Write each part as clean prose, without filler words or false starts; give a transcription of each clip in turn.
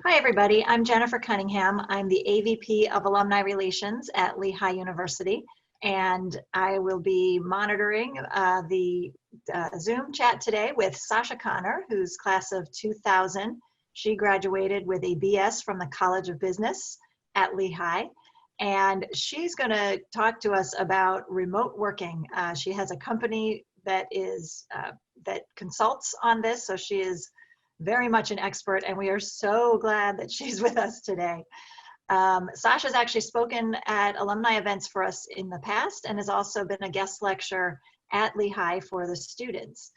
Hi, everybody. I'm Jennifer Cunningham. I'm the AVP of Alumni Relations at Lehigh University, and I will be monitoring the Zoom chat today with Sacha Connor, who's class of 2000. She graduated with a BS from the College of Business at Lehigh, and she's going to talk to us about remote working. She has a company that consults on this, so she is very much an expert, and we are so glad that she's with us today. Sacha's actually spoken at alumni events for us in the past and has also been a guest lecturer at Lehigh for the students.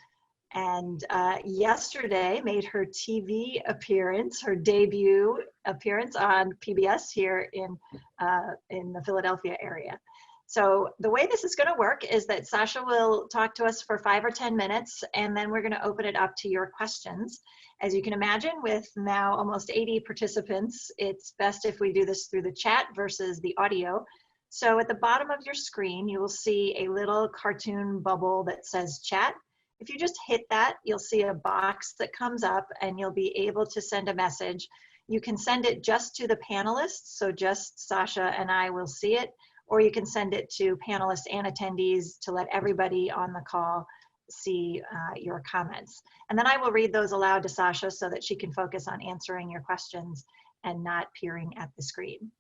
And yesterday made her TV appearance, her debut appearance on PBS here in the Philadelphia area. So the way this is going to work is that Sacha will talk to us for 5 or 10 minutes, and then we're going to open it up to your questions. As you can imagine, with now almost 80 participants, it's best if we do this through the chat versus the audio. So at the bottom of your screen, you will see a little cartoon bubble that says chat. If you just hit that, you'll see a box that comes up and you'll be able to send a message. You can send it just to the panelists, so just Sacha and I will see it, or you can send it to panelists and attendees to let everybody on the call see your comments. And then I will read those aloud to Sacha so that she can focus on answering your questions and not peering at the screen.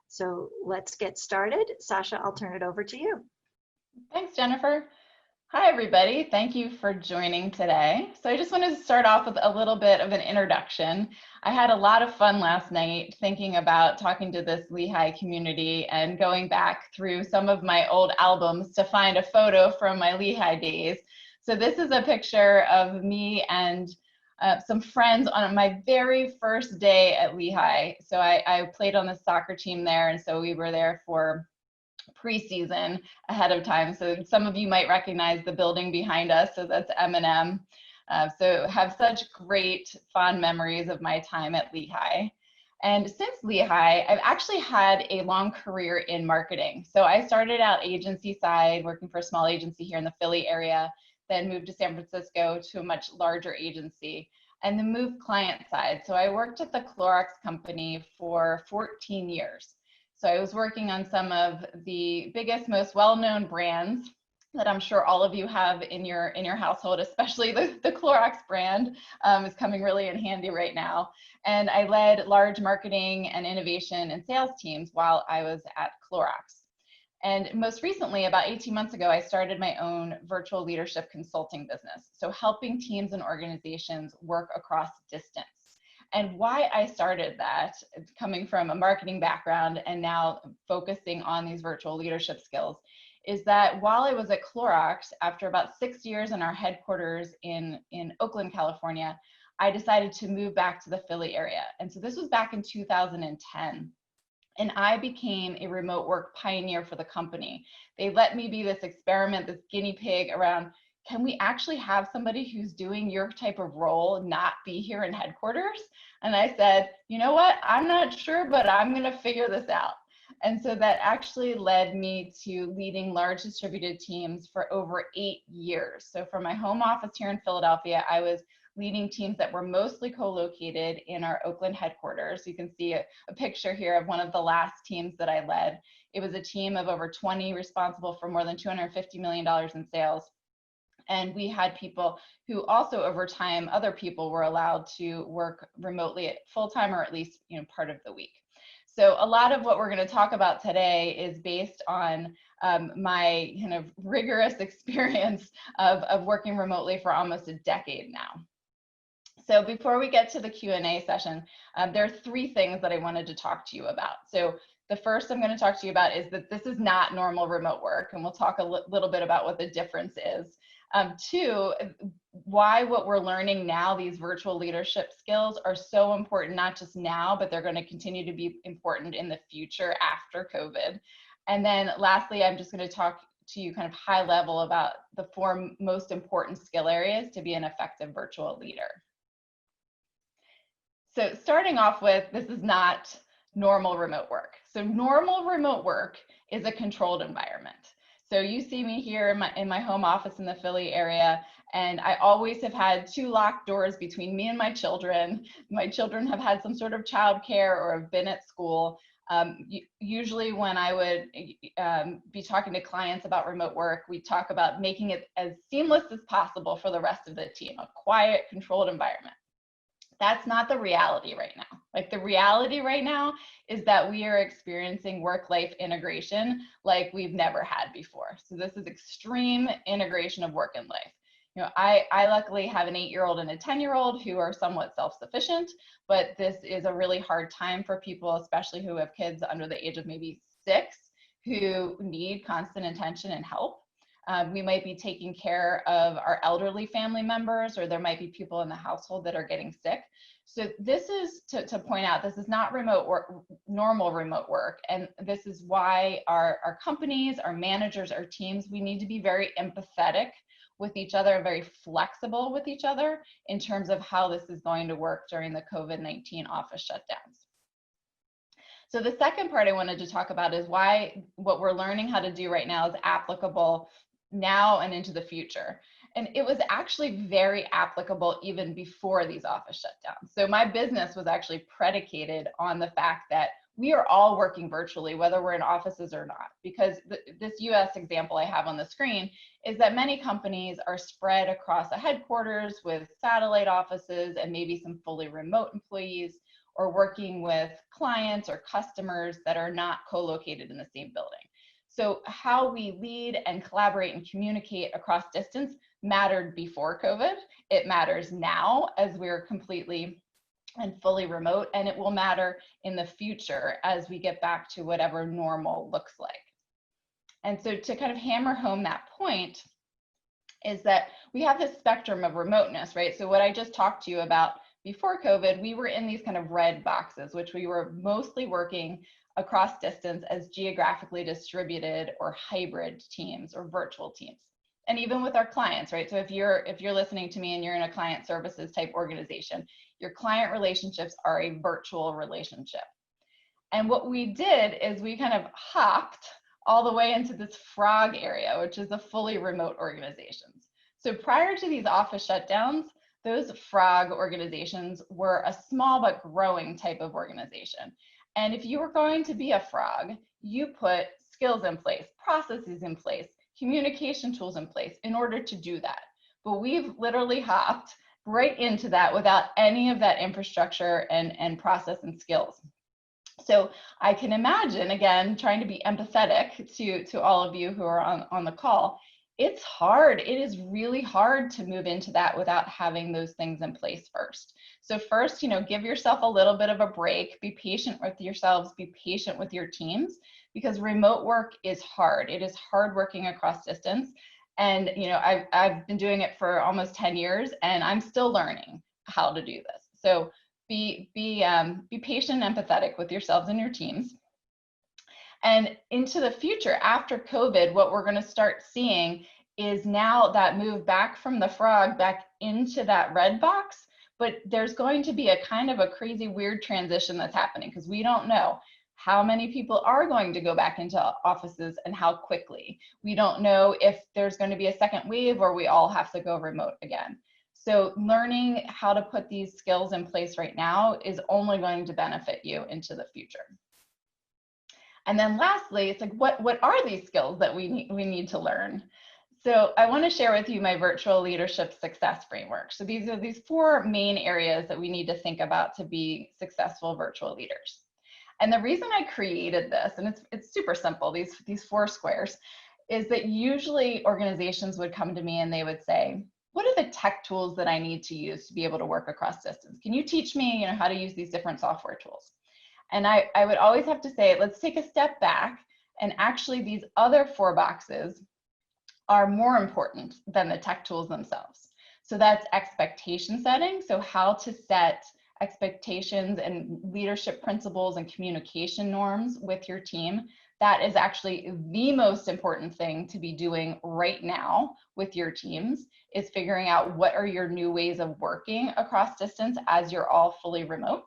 So let's get started. Sacha, I'll turn it over to you. Thanks, Jennifer. Hi, everybody. Thank you for joining today. So I just wanted to start off with a little bit of an introduction. I had a lot of fun last night thinking about talking to this Lehigh community and going back through some of my old albums to find a photo from my Lehigh days. So this is a picture of me and some friends on my very first day at Lehigh. So I played on the soccer team there, and so we were there for preseason ahead of time. So some of you might recognize the building behind us. So that's M&M. So have such great fond memories of my time at Lehigh. And since Lehigh, I've actually had a long career in marketing. So I started out agency side, working for a small agency here in the Philly area, then moved to San Francisco to a much larger agency, and then moved client side. So I worked at the Clorox company for 14 years. So I was working on some of the biggest, most well-known brands that I'm sure all of you have in your household, especially the Clorox brand is coming really in handy right now. And I led large marketing and innovation and sales teams while I was at Clorox. And most recently, about 18 months ago, I started my own virtual leadership consulting business. So helping teams and organizations work across distance. And why I started that, coming from a marketing background and now focusing on these virtual leadership skills, is that while I was at Clorox, after about 6 years in our headquarters in Oakland, California, I decided to move back to the Philly area. And so this was back in 2010. And I became a remote work pioneer for the company. They let me be this experiment, this guinea pig around, can we actually have somebody who's doing your type of role not be here in headquarters? And I said, you know what, I'm not sure, but I'm gonna figure this out. And so that actually led me to leading large distributed teams for over 8 years. So from my home office here in Philadelphia, I was leading teams that were mostly co-located in our Oakland headquarters. You can see a picture here of one of the last teams that I led. It was a team of over 20 responsible for more than $250 million in sales. And we had people who also over time, other people were allowed to work remotely full-time or at least part of the week. So a lot of what we're going to talk about today is based on my kind of rigorous experience of working remotely for almost a decade now. So before we get to the Q&A session, there are 3 things that I wanted to talk to you about. So the first I'm going to talk to you about is that this is not normal remote work, and we'll talk a little bit about what the difference is. 2, why what we're learning now, these virtual leadership skills, are so important, not just now, but they're going to continue to be important in the future after COVID. And then lastly, I'm just going to talk to you kind of high level about the 4 most important skill areas to be an effective virtual leader. So starting off with, this is not normal remote work. So normal remote work is a controlled environment. So you see me here in my home office in the Philly area, And I always have had 2 locked doors between me and my children. My children have had some sort of childcare or have been at school. Usually when I would be talking to clients about remote work, we talk about making it as seamless as possible for the rest of the team, a quiet, controlled environment. That's not the reality right now. Like, the reality right now is that we are experiencing work-life integration like we've never had before. So this is extreme integration of work and life. You know, I luckily have an 8-year-old and a 10-year-old who are somewhat self-sufficient, but this is a really hard time for people, especially who have kids under the age of maybe 6, who need constant attention and help. We might be taking care of our elderly family members, or there might be people in the household that are getting sick. So this is to point out, this is not remote work, normal remote work. And this is why our companies, our managers, our teams, we need to be very empathetic with each other and very flexible with each other in terms of how this is going to work during the COVID-19 office shutdowns. So the second part I wanted to talk about is why what we're learning how to do right now is applicable now and into the future. And it was actually very applicable even before these office shutdowns. So my business was actually predicated on the fact that we are all working virtually, whether we're in offices or not, because this US example I have on the screen is that many companies are spread across a headquarters with satellite offices and maybe some fully remote employees, or working with clients or customers that are not co-located in the same building. So how we lead and collaborate and communicate across distance mattered before COVID. It matters now as we're completely and fully remote, and it will matter in the future as we get back to whatever normal looks like. And so to kind of hammer home that point is that we have this spectrum of remoteness, right? So what I just talked to you about before COVID, we were in these kind of red boxes, which we were mostly working across distance as geographically distributed or hybrid teams or virtual teams. And even with our clients, right? So if you're listening to me and you're in a client services type organization, your client relationships are a virtual relationship. And what we did is we kind of hopped all the way into this frog area, which is the fully remote organizations. So prior to these office shutdowns, those frog organizations were a small but growing type of organization. And if you were going to be a frog, you put skills in place, processes in place, communication tools in place in order to do that. But we've literally hopped right into that without any of that infrastructure and process and skills. So I can imagine, again, trying to be empathetic to all of you who are on the call, it's hard. It is really hard to move into that without having those things in place first. So first, give yourself a little bit of a break, be patient with yourselves, be patient with your teams, because remote work is hard. It is hard working across distance. And, I've been doing it for almost 10 years and I'm still learning how to do this. So be patient and empathetic with yourselves and your teams. And into the future, after COVID, what we're going to start seeing is now that move back from the frog back into that red box, but there's going to be a kind of a crazy, weird transition that's happening because we don't know how many people are going to go back into offices and how quickly. We don't know if there's going to be a second wave or we all have to go remote again. So learning how to put these skills in place right now is only going to benefit you into the future. And then lastly, it's like, what are these skills that we need to learn? So I want to share with you my virtual leadership success framework. So these are these 4 main areas that we need to think about to be successful virtual leaders. And the reason I created this, and it's super simple, these 4 squares, is that usually organizations would come to me and they would say, what are the tech tools that I need to use to be able to work across distance? Can you teach me, how to use these different software tools? And I would always have to say, let's take a step back, and actually these other 4 boxes are more important than the tech tools themselves. So that's expectation setting, so how to set expectations and leadership principles and communication norms with your team. That is actually the most important thing to be doing right now with your teams, is figuring out what are your new ways of working across distance as you're all fully remote.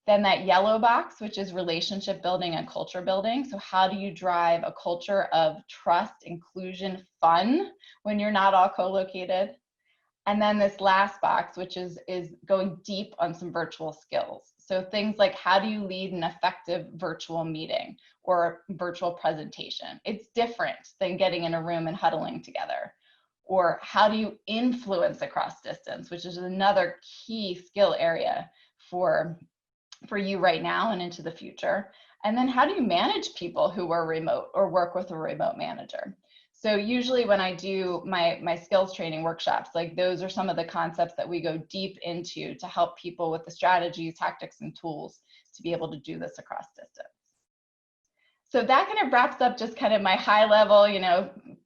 Then that yellow box, which is relationship building and culture building. So how do you drive a culture of trust, inclusion, fun when you're not all co-located? And then this last box, which is going deep on some virtual skills. So things like, how do you lead an effective virtual meeting or virtual presentation? It's different than getting in a room and huddling together. Or how do you influence across distance, which is another key skill area for you right now and into the future. And then how do you manage people who are remote or work with a remote manager? So usually when I do my skills training workshops, like those are some of the concepts that we go deep into to help people with the strategies, tactics, and tools to be able to do this across distance. So that kind of wraps up just kind of my high level,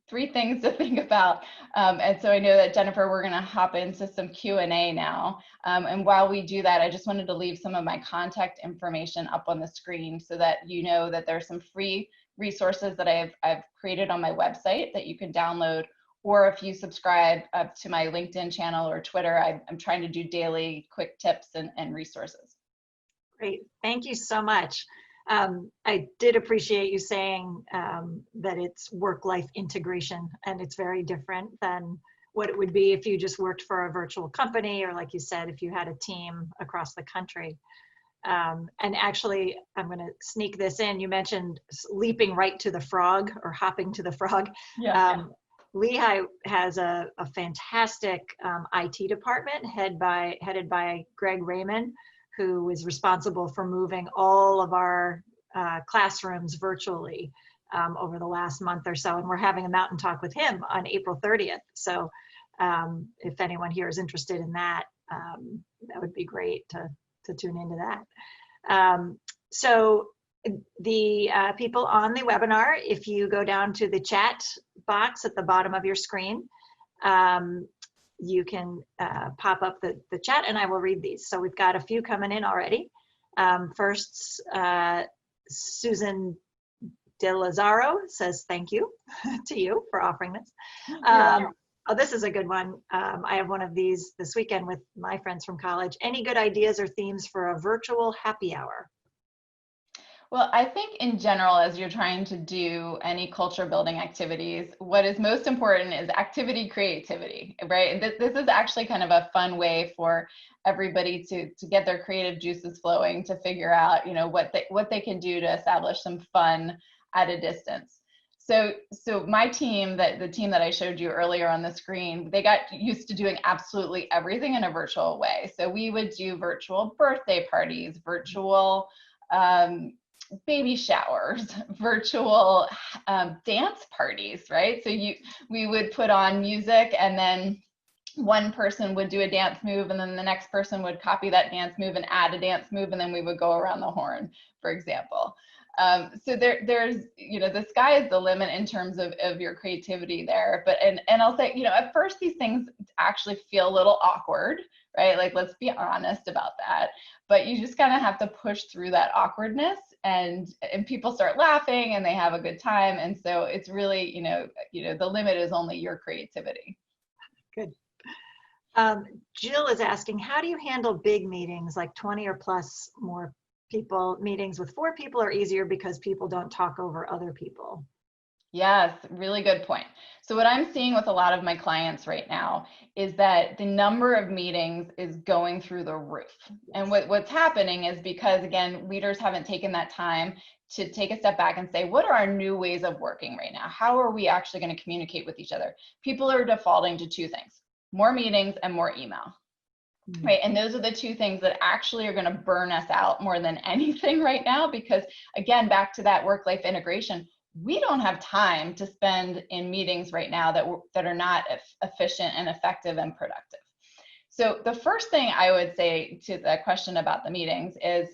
3 things to think about. And so I know that, Jennifer, we're going to hop into some Q&A now. And while we do that, I just wanted to leave some of my contact information up on the screen so that you know that there's some free resources that I've created on my website that you can download, or if you subscribe to my LinkedIn channel or Twitter, I'm trying to do daily quick tips and resources. Great, thank you so much. I did appreciate you saying that it's work-life integration, and it's very different than what it would be if you just worked for a virtual company, or like you said, if you had a team across the country. And actually, I'm going to sneak this in. You mentioned leaping right to the frog or hopping to the frog. Yeah. Lehigh has a fantastic IT department headed by Greg Raymond, who is responsible for moving all of our classrooms virtually over the last month or so. And we're having a mountain talk with him on April 30th. So if anyone here is interested in that, that would be great to tune into that. So the people on the webinar, if you go down to the chat box at the bottom of your screen, you can pop up the chat and I will read these. So we've got a few coming in already. First, Susan De Lazaro says thank you to you for offering this. Oh, this is a good one. I have one of these this weekend with my friends from college. Any good ideas or themes for a virtual happy hour? Well, I think in general, as you're trying to do any culture building activities, what is most important is activity creativity, right? This is actually kind of a fun way for everybody to get their creative juices flowing, to figure out, what they can do to establish some fun at a distance. So my team, the team that I showed you earlier on the screen, they got used to doing absolutely everything in a virtual way. So we would do virtual birthday parties, virtual baby showers, virtual dance parties, right? So we would put on music, and then one person would do a dance move, and then the next person would copy that dance move and add a dance move, and then we would go around the horn, for example. So there's, the sky is the limit in terms of your creativity there. But, and I'll say, at first these things actually feel a little awkward, right? Like, let's be honest about that. But you just kind of have to push through that awkwardness, and people start laughing and they have a good time. And so it's really, the limit is only your creativity. Good. Jill is asking, how do you handle big meetings, like 20 or plus more people? Meetings with 4 people are easier because people don't talk over other people. Yes, really good point. So what I'm seeing with a lot of my clients right now is that the number of meetings is going through the roof. And what's happening is because, again, leaders haven't taken that time to take a step back and say, what are our new ways of working right now? How are we actually going to communicate with each other? People are defaulting to 2 things: more meetings and more email. Right. And those are the 2 things that actually are going to burn us out more than anything right now, because, again, back to that work-life integration, we don't have time to spend in meetings right now that are not efficient and effective and productive. So the first thing I would say to the question about the meetings is,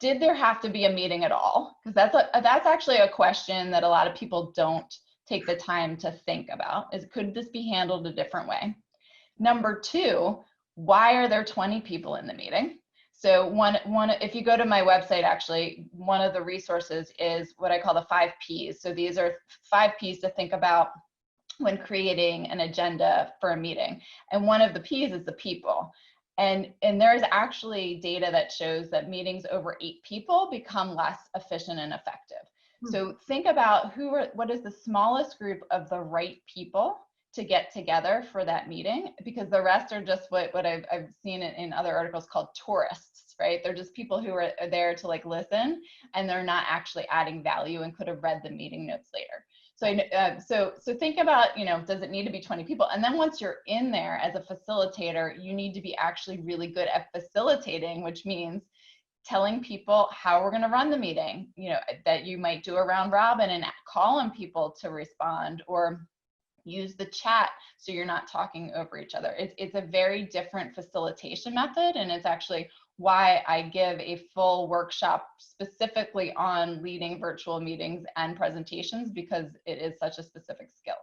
did there have to be a meeting at all? Because that's actually a question that a lot of people don't take the time to think about, is could this be handled a different way? Number 2, why are there 20 people in the meeting? So if you go to my website, actually, one of the resources is what I call the 5 Ps. So these are 5 Ps to think about when creating an agenda for a meeting. And one of the Ps is the people. And there's actually data that shows that meetings over 8 people become less efficient and effective. So think about what is the smallest group of the right people to get together for that meeting, because the rest are just what I've seen in other articles called tourists, right? They're just people who are there to like listen, and they're not actually adding value and could have read the meeting notes later. So so think about, does it need to be 20 people? And then once you're in there as a facilitator, you need to be actually really good at facilitating, which means telling people how we're going to run the meeting, that you might do a round robin and call on people to respond, or use the chat so you're not talking over each other. It's a very different facilitation method, and it's actually why I give a full workshop specifically on leading virtual meetings and presentations, because it is such a specific skill.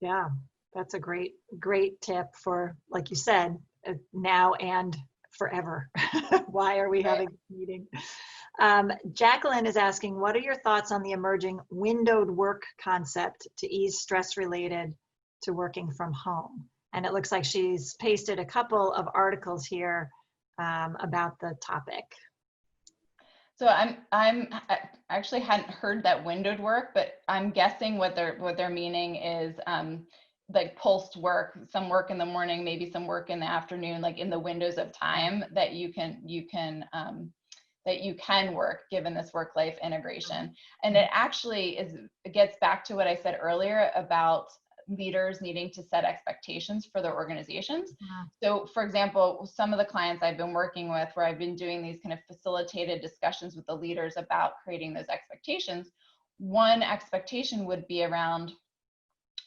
Yeah, that's a great tip for, like you said, now and forever. Why are we having a meeting? Jacqueline is asking, what are your thoughts on the emerging windowed work concept to ease stress related to working from home? And it looks like she's pasted a couple of articles here about the topic. So I actually hadn't heard that windowed work, but I'm guessing what they're meaning is like pulsed work, some work in the morning, maybe some work in the afternoon, like in the windows of time that you can work, given this work-life integration. And it actually gets back to what I said earlier about leaders needing to set expectations for their organizations. So for example, some of the clients I've been working with, where I've been doing these kind of facilitated discussions with the leaders about creating those expectations, one expectation would be around,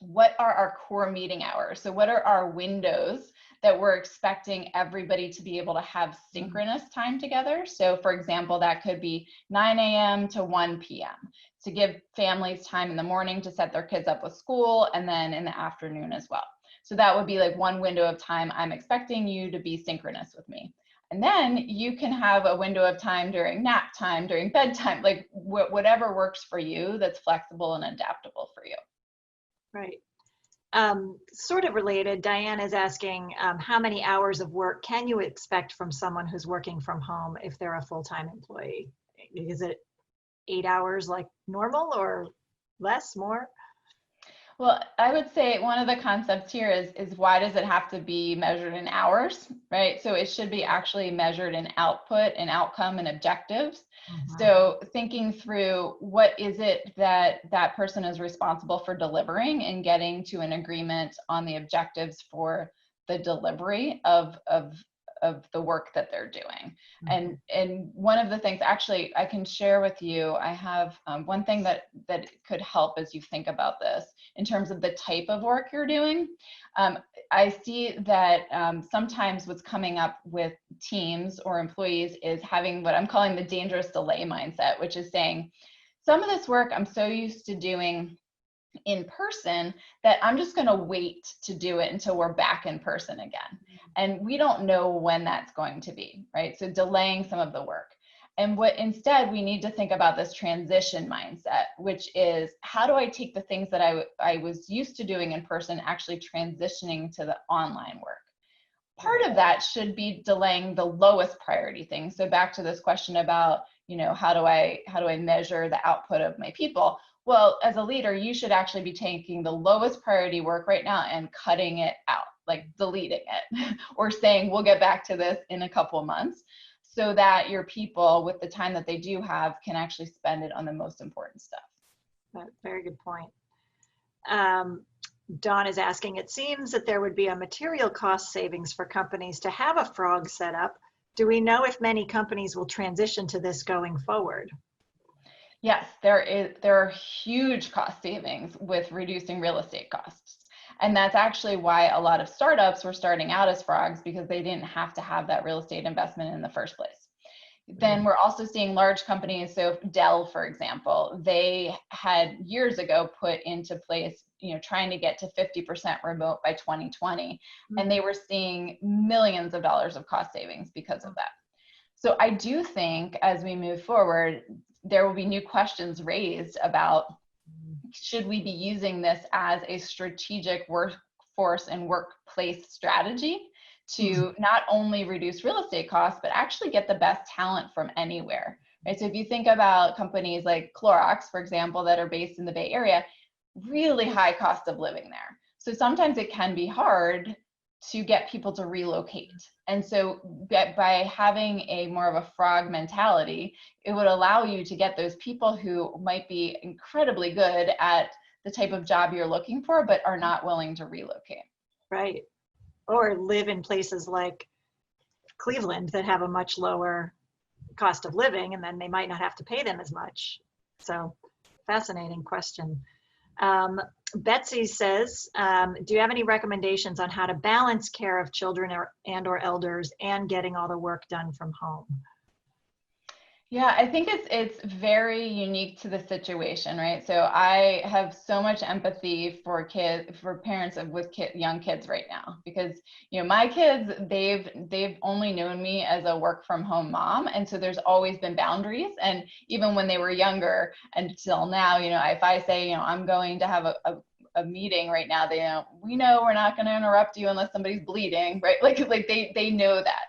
what are our core meeting hours? So what are our windows that we're expecting everybody to be able to have synchronous time together? So for example, that could be 9 a.m. to 1 p.m. to give families time in the morning to set their kids up with school, and then in the afternoon as well. So that would be like one window of time. I'm expecting you to be synchronous with me. And then you can have a window of time during nap time, during bedtime, like whatever works for you that's flexible and adaptable for you. Right. Sort of related, Diane is asking, how many hours of work can you expect from someone who's working from home if they're a full-time employee? Is it 8 hours like normal, or less, more? Well, I would say one of the concepts here is why does it have to be measured in hours, right? So it should be actually measured in output and outcome and objectives. So thinking through, what is it that person is responsible for delivering, and getting to an agreement on the objectives for the delivery of the work that they're doing. And one of the things, actually, I can share with you, I have one thing that could help as you think about this in terms of the type of work you're doing. I see that sometimes what's coming up with teams or employees is having what I'm calling the dangerous delay mindset, which is saying, some of this work I'm so used to doing in person that I'm just going to wait to do it until we're back in person again. And we don't know when that's going to be, right? So delaying some of the work. And what instead we need to think about this transition mindset, which is, how do I take the things that I was used to doing in person, actually transitioning to the online work? Part of that should be delaying the lowest priority things. So back to this question about, how do I measure the output of my people? Well, as a leader, you should actually be taking the lowest priority work right now and cutting it out, like deleting it, or saying, we'll get back to this in a couple of months, so that your people, with the time that they do have, can actually spend it on the most important stuff. Very good point. Dawn is asking, it seems that there would be a material cost savings for companies to have a frog set up. Do we know if many companies will transition to this going forward? Yes, there are huge cost savings with reducing real estate costs. And that's actually why a lot of startups were starting out as frogs, because they didn't have to have that real estate investment in the first place. Then we're also seeing large companies. So Dell, for example, they had years ago put into place, trying to get to 50% remote by 2020. And they were seeing millions of dollars of cost savings because of that. So I do think as we move forward, there will be new questions raised about, should we be using this as a strategic workforce and workplace strategy to not only reduce real estate costs, but actually get the best talent from anywhere, right? So if you think about companies like Clorox, for example, that are based in the Bay Area, really high cost of living there. So sometimes it can be hard to get people to relocate. And so by having a more of a frog mentality, it would allow you to get those people who might be incredibly good at the type of job you're looking for, but are not willing to relocate. Right. Or live in places like Cleveland that have a much lower cost of living, and then they might not have to pay them as much. So fascinating question. Betsy says, do you have any recommendations on how to balance care of children or elders and getting all the work done from home? Yeah, I think it's very unique to the situation, right? So I have so much empathy for parents with young kids right now, because my kids, they've only known me as a work from home mom, and so there's always been boundaries. And even when they were younger until now, if I say I'm going to have a meeting right now, we know we're not going to interrupt you unless somebody's bleeding, right? Like they know that.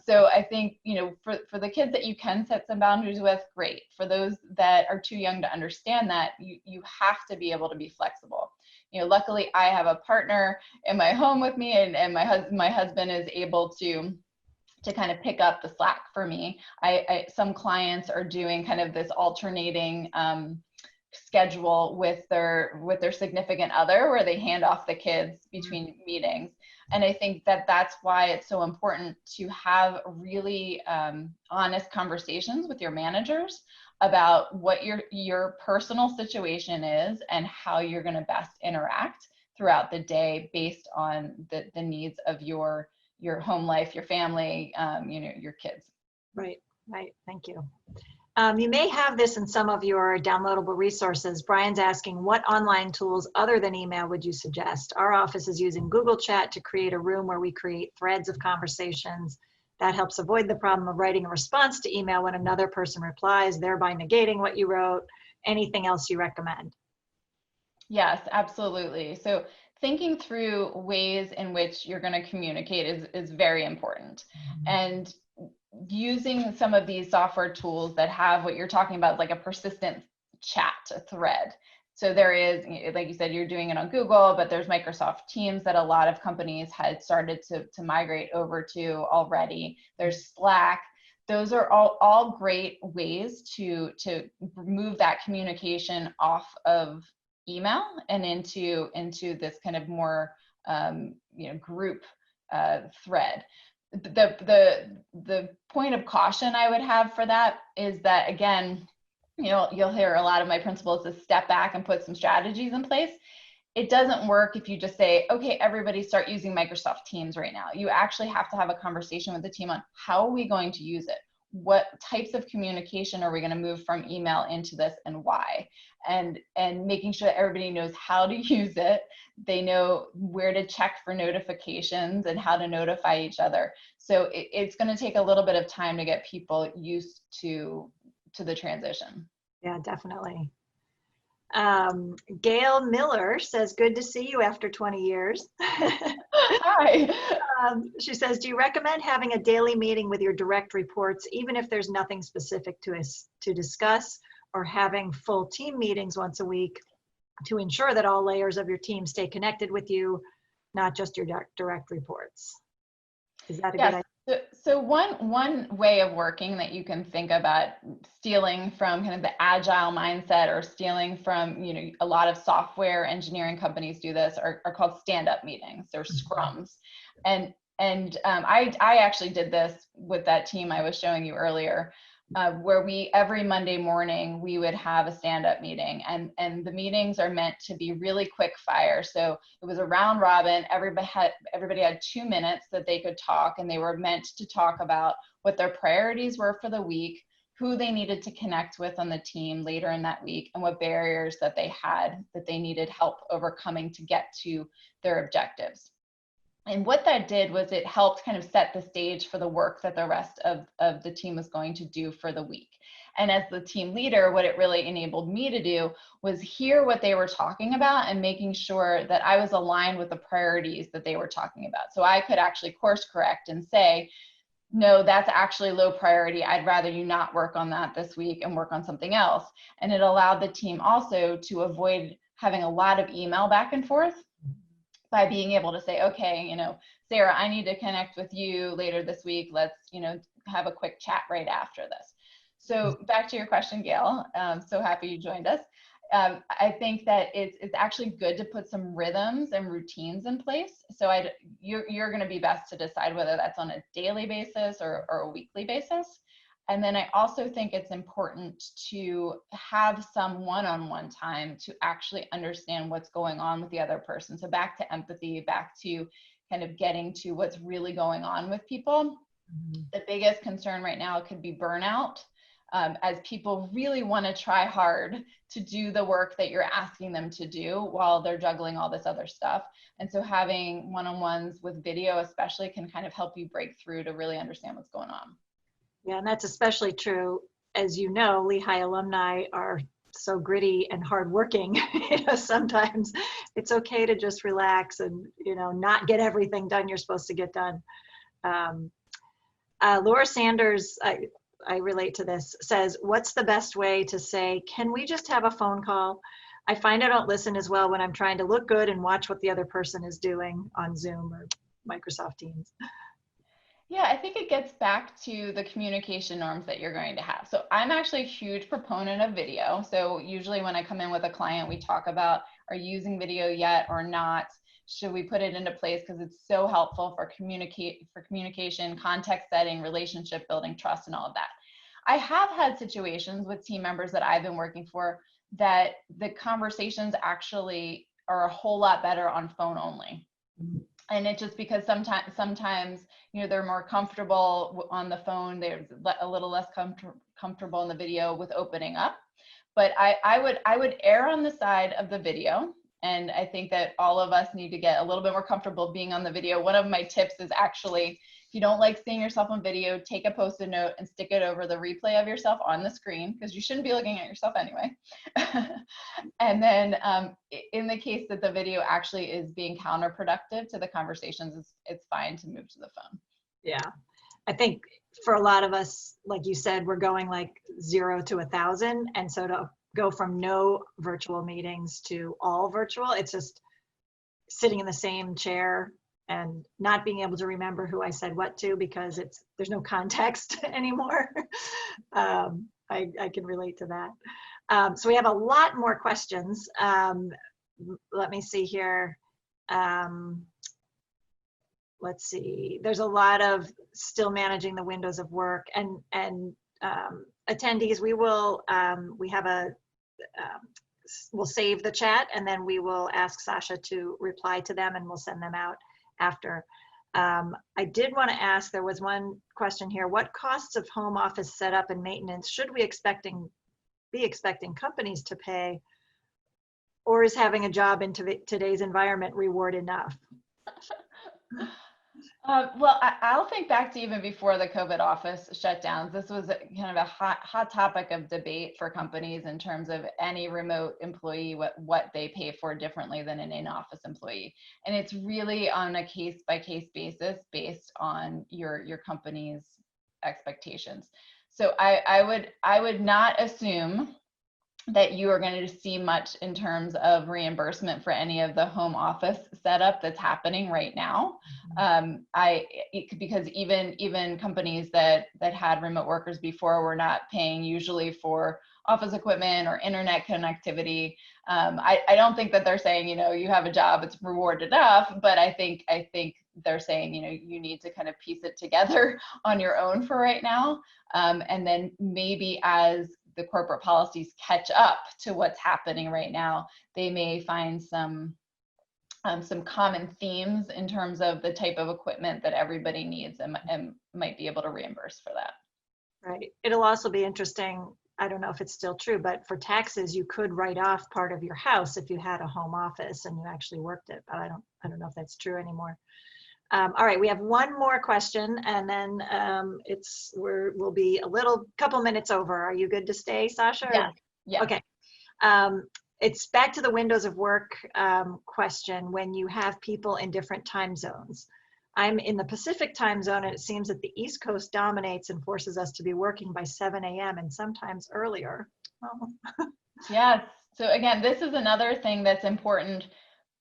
So I think, for the kids that you can set some boundaries with, great. For those that are too young to understand that, you have to be able to be flexible. Luckily I have a partner in my home with me, and my husband is able to kind of pick up the slack for me. Some clients are doing kind of this alternating schedule with their significant other, where they hand off the kids between meetings. And I think that's why it's so important to have really honest conversations with your managers about what your personal situation is and how you're going to best interact throughout the day based on the needs of your home life, your family, your kids. Right. Thank you. You may have this in some of your downloadable resources. Brian's asking, what online tools other than email would you suggest? Our office is using Google Chat to create a room where we create threads of conversations. That helps avoid the problem of writing a response to email when another person replies, thereby negating what you wrote. Anything else you recommend? Yes, absolutely. So thinking through ways in which you're going to communicate is very important. And using some of these software tools that have what you're talking about, like a persistent chat, a thread. So there is, like you said, you're doing it on Google, but there's Microsoft Teams that a lot of companies had started to migrate over to already. There's Slack. Those are all great ways to move that communication off of email and into this kind of more group thread. The point of caution I would have for that is that, again, you'll hear a lot of my principles is step back and put some strategies in place. It doesn't work if you just say, okay, everybody start using Microsoft Teams right now. You actually have to have a conversation with the team on how are we going to use it? What types of communication are we going to move from email into this, and why? And making sure that everybody knows how to use it. They know where to check for notifications and how to notify each other. So it's going to take a little bit of time to get people used to the transition. Yeah, definitely. Gail Miller says, good to see you after 20 years. Hi. She says, do you recommend having a daily meeting with your direct reports, even if there's nothing specific to discuss, or having full team meetings once a week to ensure that all layers of your team stay connected with you, not just your direct reports? Is that a good idea? So one way of working that you can think about, stealing from kind of the agile mindset, or stealing from, a lot of software engineering companies do this, are called stand-up meetings or scrums. And I actually did this with that team I was showing you earlier, where every Monday morning we would have a stand-up meeting, and the meetings are meant to be really quick fire. So it was a round robin. Everybody had 2 minutes that they could talk, and they were meant to talk about what their priorities were for the week, who they needed to connect with on the team later in that week, and what barriers that they had that they needed help overcoming to get to their objectives. And what that did was it helped kind of set the stage for the work that the rest of the team was going to do for the week. And as the team leader, what it really enabled me to do was hear what they were talking about and making sure that I was aligned with the priorities that they were talking about. So I could actually course correct and say, no, that's actually low priority. I'd rather you not work on that this week and work on something else. And it allowed the team also to avoid having a lot of email back and forth, by being able to say, okay, Sarah, I need to connect with you later this week. Let's, have a quick chat right after this. So back to your question, Gail. So happy you joined us. I think that it's actually good to put some rhythms and routines in place. So you're going to be best to decide whether that's on a daily basis or a weekly basis. And then I also think it's important to have some one-on-one time to actually understand what's going on with the other person. So back to empathy, back to kind of getting to what's really going on with people. Mm-hmm. The biggest concern right now could be burnout, as people really want to try hard to do the work that you're asking them to do while they're juggling all this other stuff. And so having one-on-ones with video especially can kind of help you break through to really understand what's going on. Yeah, and that's especially true. As you know, Lehigh alumni are so gritty and hardworking. Sometimes it's okay to just relax and, not get everything done you're supposed to get done. Laura Sanders, I relate to this, says, what's the best way to say, can we just have a phone call? I find I don't listen as well when I'm trying to look good and watch what the other person is doing on Zoom or Microsoft Teams. Yeah, I think it gets back to the communication norms that you're going to have. So I'm actually a huge proponent of video. So usually when I come in with a client, we talk about, are you using video yet or not? Should we put it into place? Because it's so helpful for communication, context setting, relationship building, trust, and all of that. I have had situations with team members that I've been working for that the conversations actually are a whole lot better on phone only. And it's just because sometimes they're more comfortable on the phone. They're a little less comfortable in the video with opening up. But I would err on the side of the video. And I think that all of us need to get a little bit more comfortable being on the video. One of my tips is actually, if you don't like seeing yourself on video, take a Post-it note and stick it over the replay of yourself on the screen, because you shouldn't be looking at yourself anyway. And then in the case that the video actually is being counterproductive to the conversations, it's fine to move to the phone. Yeah, I think for a lot of us, like you said, we're going like 0 to 1,000. And so to go from no virtual meetings to all virtual, it's just sitting in the same chair and not being able to remember who I said what to because there's no context anymore. I can relate to that. So we have a lot more questions. Let me see here. Let's see. There's a lot of still managing the windows of work and attendees. We'll save the chat and then we will ask Sacha to reply to them and we'll send them out after. I did want to ask, there was one question here. What costs of home office setup and maintenance should we be expecting companies to pay, or is having a job in today's environment reward enough? Well, I'll think back to even before the COVID office shutdowns. This was kind of a hot topic of debate for companies in terms of any remote employee, what they pay for differently than an in-office employee. And it's really on a case-by-case basis based on your company's expectations. So I would not assume that you are going to see much in terms of reimbursement for any of the home office setup that's happening right now. Because even companies that had remote workers before were not paying usually for office equipment or internet connectivity. I don't think that they're saying, you have a job, it's reward enough, but I think they're saying, you need to kind of piece it together on your own for right now. And then maybe as the corporate policies catch up to what's happening right now, they may find some common themes in terms of the type of equipment that everybody needs and might be able to reimburse for that. Right. It'll also be interesting. I don't know if it's still true, but for taxes, you could write off part of your house if you had a home office and you actually worked it. But I don't know if that's true anymore. All right, we have one more question, and then we'll be a couple minutes over. Are you good to stay, Sacha? Yeah. Yeah. Okay. It's back to the windows of work question. When you have people in different time zones, I'm in the Pacific time zone, and it seems that the East Coast dominates and forces us to be working by 7 a.m. and sometimes earlier. Oh. Yes. So again, this is another thing that's important.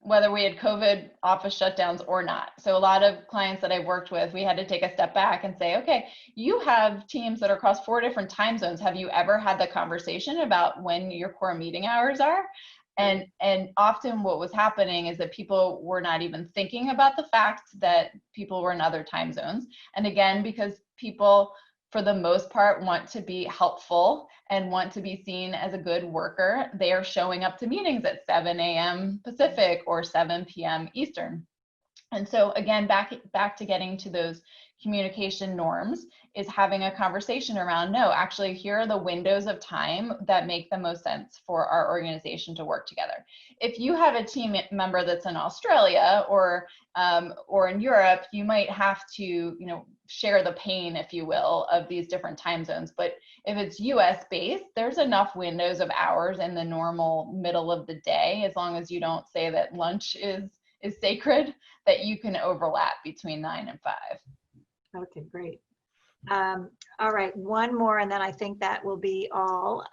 whether we had COVID office shutdowns or not. So a lot of clients that I worked with, we had to take a step back and say, okay, you have teams that are across 4 different time zones. Have you ever had the conversation about when your core meeting hours are? And often what was happening is that people were not even thinking about the fact that people were in other time zones. And again, because people, for the most part, want to be helpful and want to be seen as a good worker, they are showing up to meetings at 7 a.m. Pacific or 7 p.m. Eastern. And so again, back to getting to those communication norms is having a conversation around, no, actually, here are the windows of time that make the most sense for our organization to work together. If you have a team member that's in Australia or in Europe, you might have to, share the pain, if you will, of these different time zones. But if it's US based, there's enough windows of hours in the normal middle of the day, as long as you don't say that lunch is sacred, that you can overlap between 9 and 5. Okay, great. All right, one more, and then I think that will be all.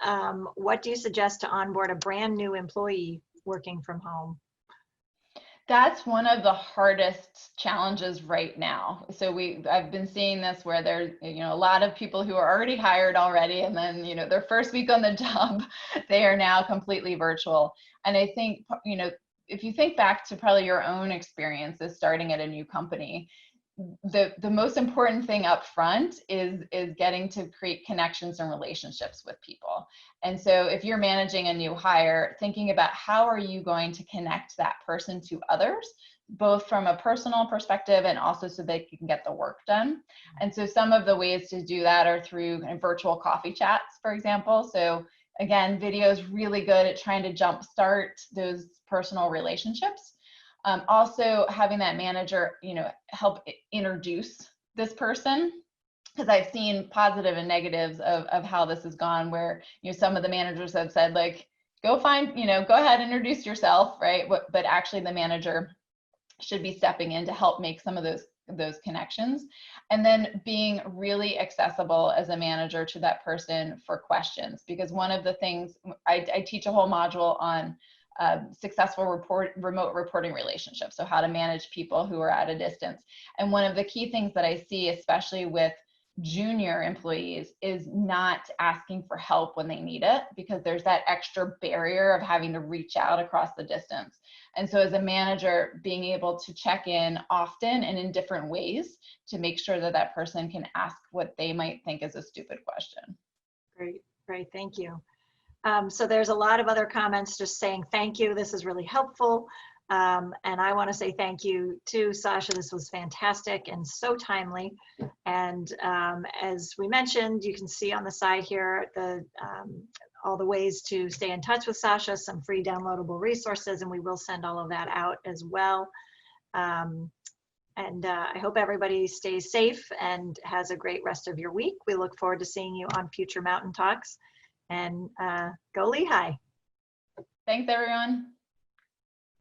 What do you suggest to onboard a brand new employee working from home? That's one of the hardest challenges right now. So I've been seeing this where there's, a lot of people who are already hired already, and then, their first week on the job, they are now completely virtual. And I think, if you think back to probably your own experiences starting at a new company, the most important thing up front is getting to create connections and relationships with people. And so if you're managing a new hire, thinking about how are you going to connect that person to others, both from a personal perspective and also so they can get the work done. And so some of the ways to do that are through virtual coffee chats, for example. So again, video is really good at trying to jumpstart those personal relationships. Also having that manager, help introduce this person, because I've seen positive and negatives of how this has gone, where, some of the managers have said, like, go ahead, introduce yourself, right? But actually the manager should be stepping in to help make some of those connections. And then being really accessible as a manager to that person for questions, because one of the things I teach a whole module on successful remote reporting relationships. So how to manage people who are at a distance. And one of the key things that I see, especially with junior employees, is not asking for help when they need it, because there's that extra barrier of having to reach out across the distance. And so as a manager, being able to check in often and in different ways to make sure that that person can ask what they might think is a stupid question. Great, thank you. So there's a lot of other comments just saying thank you. This is really helpful. And I want to say thank you to Sacha. This was fantastic and so timely. And as we mentioned, you can see on the side here all the ways to stay in touch with Sacha, some free downloadable resources, and we will send all of that out as well. And I hope everybody stays safe and has a great rest of your week. We look forward to seeing you on future Mountain Talks. And go Lehigh. Thanks, everyone.